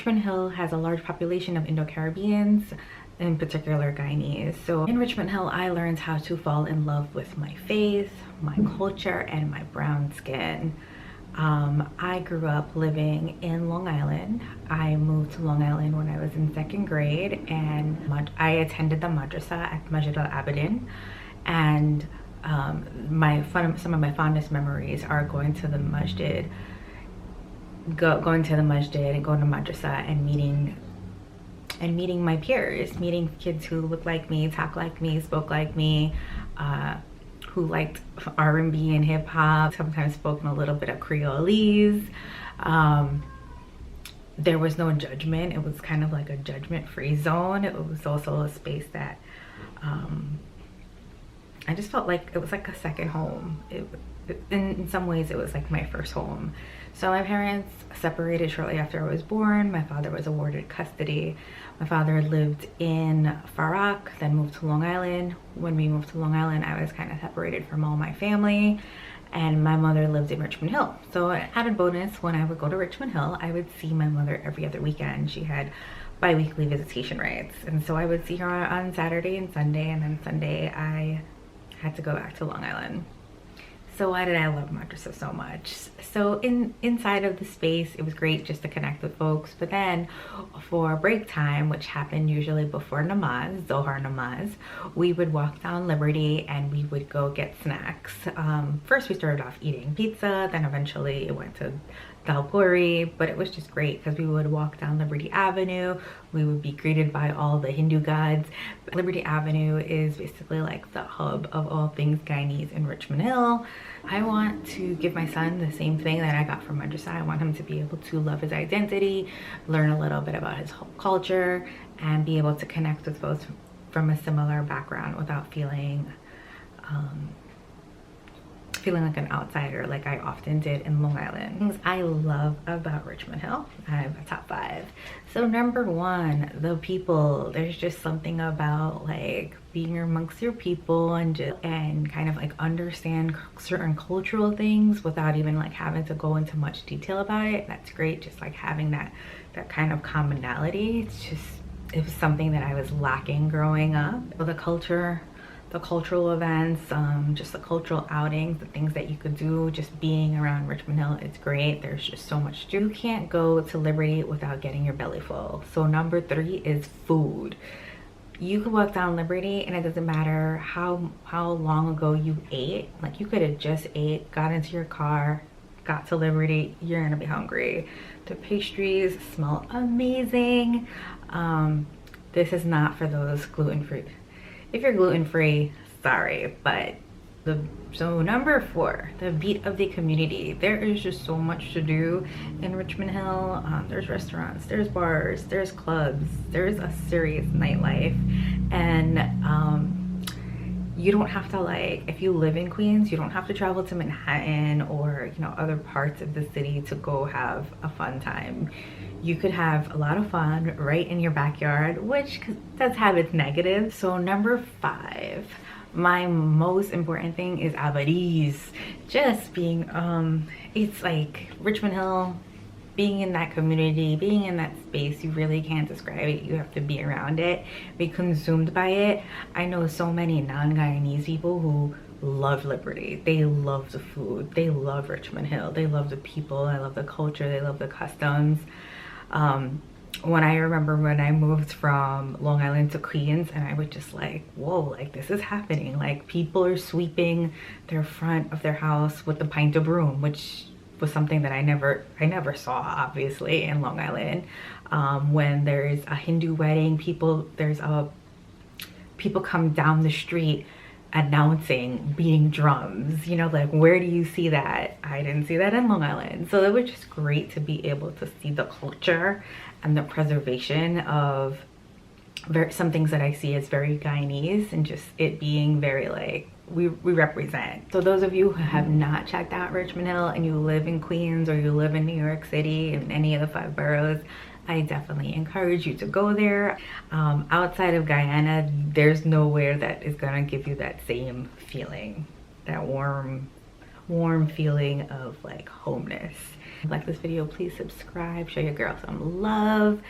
Richmond Hill has a large population of Indo-Caribbeans, in particular Guyanese. So in Richmond Hill, I learned how to fall in love with my faith, my culture, and my brown skin. I grew up living in Long Island. I moved to Long Island when I was in 2nd grade, and I attended the madrasah at Masjid-Al-Abidin. And some of my fondest memories are going to the masjid, going to madrasah and meeting my peers, meeting kids who look like me, talk like me, spoke like me, who liked R&B and hip hop, sometimes spoken a little bit of Creolese. There was no judgment. It was kind of like a judgment-free zone. It was also a space that I just felt like it was like a second home. In some ways, it was like my first home. So my parents separated shortly after I was born. My father was awarded custody. My father lived in Farak, then moved to Long Island. When we moved to Long Island, I was kind of separated from all my family, and my mother lived in Richmond Hill. So added bonus, when I would go to Richmond Hill, I would see my mother every other weekend. She had bi-weekly visitation rights, and so I would see her on Saturday and Sunday, and then Sunday I had to go back to Long Island. So why did I love madrasah so much? So inside of the space, it was great just to connect with folks. But then for break time, which happened usually before namaz, Zohar namaz, we would walk down Liberty and we would go get snacks. First we started off eating pizza, then eventually it went to dal puri, but it was just great because we would walk down Liberty Avenue. We would be greeted by all the Hindu gods. Liberty Avenue is basically like the hub of all things Guyanese in Richmond Hill. I want to give my son the same thing that I got from madrasah. I want him to be able to love his identity, learn a little bit about his whole culture, and be able to connect with folks from a similar background without feeling like an outsider like I often did in Long Island. Things I love about Richmond Hill, I have a top 5. So number 1, the people. There's just something about like being amongst your people and kind of like understand certain cultural things without even like having to go into much detail about it. That's great, just like having that kind of commonality. It was something that I was lacking growing up. The cultural events, just the cultural outings, the things that you could do just being around Richmond Hill, it's great. There's just so much to do. You can't go to Liberty without getting your belly full. So number 3 is food. You could walk down Liberty and it doesn't matter how long ago you ate. Like you could have just ate, got into your car, got to Liberty, you're gonna be hungry. The pastries smell amazing. This is not for those gluten-free. If you're gluten-free, sorry, but so number 4, the beat of the community. There is just so much to do in Richmond Hill. There's restaurants, there's bars, there's clubs, there's a serious nightlife, and you don't have to, like, if you live in Queens, you don't have to travel to Manhattan or, you know, other parts of the city to go have a fun time. You could have a lot of fun right in your backyard, which does have its negatives. So number 5, my most important thing is beauties. Just being, it's like Richmond Hill, being in that community, being in that space, you really can't describe it. You have to be around it, be consumed by it. I know so many non-Guyanese people who love Liberty. They love the food. They love Richmond Hill. They love the people. They love the culture. They love the customs. When I moved from Long Island to Queens, and I was just like, whoa, like this is happening. Like people are sweeping their front of their house with a pint of broom, which was something that I never saw obviously in Long Island. When there's a Hindu wedding, people come down the street announcing, beating drums, you know, like where do you see that? I didn't see that in Long Island. So it was just great to be able to see the culture and the preservation of some things that I see as very Guyanese, and just it being very like we represent. So those of you who have not checked out Richmond Hill and you live in Queens or you live in New York City, in any of the 5 boroughs, I definitely encourage you to go there. Outside of Guyana, there's nowhere that is gonna give you that same feeling, that warm feeling of like homeness. If you like this video, please subscribe, show your girl some love,